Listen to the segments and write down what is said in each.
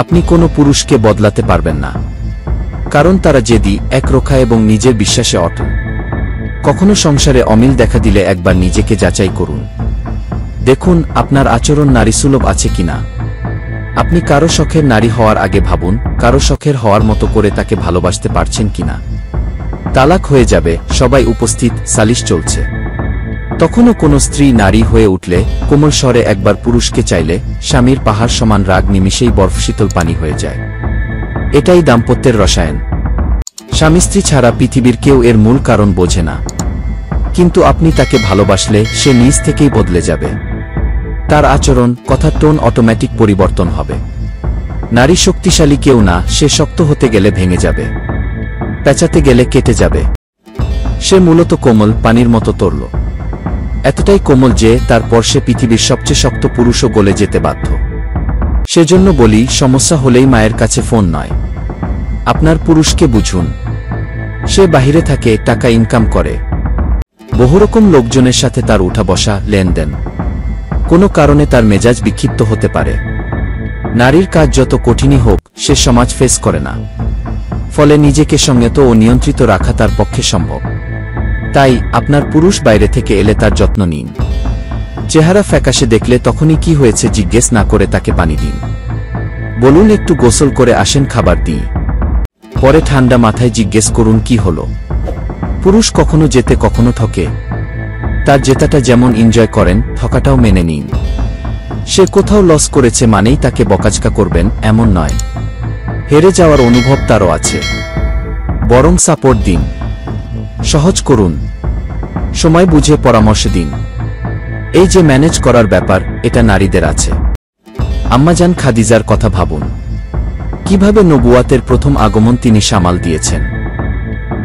আপনি কোনো পুরুষকে বদলাতে পারবেন না, কারণ তারা জেদি, একরোখা এবং নিজের বিশ্বাসে অটল। কখনো সংসারে অমিল দেখা দিলে একবার নিজেকে যাচাই করুন। দেখুন আপনার আচরণ নারীসুলভ আছে কিনা। আপনি কারো শখের নারী হওয়ার আগে ভাবুন, কারো শখের হওয়ার মতো করে তাকে ভালোবাসতে পারছেন কিনা। তালাক হয়ে যাবে, সবাই উপস্থিত, সালিশ চলছে। তখনও কোনো স্ত্রী নারী হয়ে উঠলে কোমল স্বরে একবার পুরুষকে চাইলে স্বামীর পাহাড় সমান রাগ নিমিষেই বরফশীতল পানি হয়ে যায়। এটাই দাম্পত্যের রসায়ন। স্বামী স্ত্রী ছাড়া পৃথিবীর কেউ এর মূল কারণ বোঝে না, কিন্তু আপনি তাকে ভালোবাসলে সে নিজ থেকেই বদলে যাবে। তার আচরণ, কথার টোন অটোমেটিক পরিবর্তন হবে। নারী শক্তিশালী কেউ না, সে শক্ত হতে গেলে ভেঙে যাবে, পেঁচাতে গেলে কেটে যাবে। সে মূলত কোমল, পানির মতো তরল, এতটাই কোমল যে তারপর সে পৃথিবীর সবচেয়ে শক্ত পুরুষও গলে যেতে বাধ্য। সেজন্য বলি, সমস্যা হলেই মায়ের কাছে ফোন নয়। আপনার পুরুষকে বুঝুন। সে বাহিরে থাকে, টাকা ইনকাম করে, বহুরকম লোকজনের সাথে তার উঠা বসা, লেনদেন। কোনো কারণে তার মেজাজ বিক্ষিপ্ত হতে পারে। নারীর কাজ যত কঠিনই হোক, সে সমাজ ফেস করে না, ফলে নিজেকে সংযত ও নিয়ন্ত্রিত রাখা তার পক্ষে সম্ভব। তাই আপনার পুরুষ বাইরে থেকে এলে তার যত্ন নিন। চেহারা ফ্যাকাশে দেখলে তখনই কি হয়েছে জিজ্ঞেস না করে তাকে পানি দিন। বলুন একটু গোসল করে আসেন, খাবার দিই। পরে ঠান্ডা মাথায় জিজ্ঞেস করুন কি হলো। পুরুষ কখনো জেতে কখনো ঠকে। তার জেতাটা যেমন এনজয় করেন, ঠকাটাও মেনে নিন। সে কোথাও লস করেছে মানেই তাকে বকাঝকা করবেন এমন নয়। হেরে যাওয়ার অনুভব তারও আছে, বরং সাপোর্ট দিন, সহজ করুন, সময় বুঝে পরামর্শ দিন। এই যে ম্যানেজ করার ব্যাপার, এটা নারীদের আছে। আম্মাজান খাদিজার কথা ভাবুন, কিভাবে নবুয়াতের প্রথম আগমন তিনি সামাল দিয়েছেন।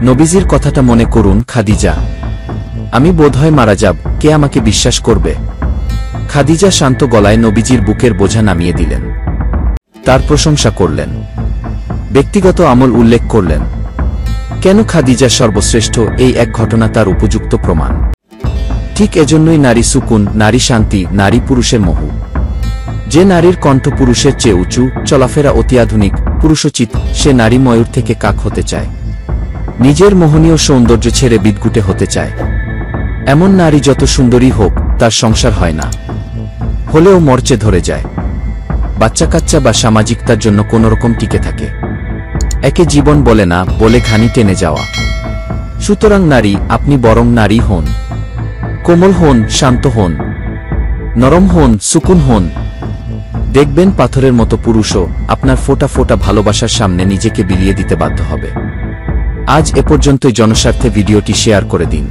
নবীজির কথাটা মনে করুন, খাদিজা, আমি বোধহয় মারা যাব, কে আমাকে বিশ্বাস করবে। খাদিজা শান্ত গলায় নবীজির বুকের বোঝা নামিয়ে দিলেন, তার প্রশংসা করলেন, ব্যক্তিগত আমল উল্লেখ করলেন। কেন খাদিজা সর্বশ্রেষ্ঠ, এই এক ঘটনা তার উপযুক্ত প্রমাণ। ঠিক এজন্যই নারী সুকুন, নারী শান্তি, নারী পুরুষের মোহ। যে নারীর কণ্ঠ পুরুষের চেয়ে উঁচু, চলাফেরা অত্যাধুনিক, পুরুষোচিত, সে নারী ময়ূর থেকে কাক হতে চায়, নিজের মোহনীয় সৌন্দর্য ছেড়ে বিদঘুটে হতে চায়। এমন নারী যত সুন্দরী হোক, তার সংসার হয় না, হলেও মরচে ধরে যায়। বাচ্চা কাচ্চা বা সামাজিকতার জন্য কোনোরকম টিকে থাকে। একে জীবন বলে না, বলে ঘানি টেনে যাওয়া। সুতরাং নারী, আপনি বরং নারী হন, কোমল হন, শান্ত হন, নরম হন, সুকুন হন। দেখবেন পাথরের মতো পুরুষও আপনার ফোঁটা ফোঁটা ভালোবাসার সামনে নিজেকে বিলিয়ে দিতে বাধ্য হবে। আজ এ পর্যন্তই। জনস্বার্থে ভিডিওটি শেয়ার করে দিন।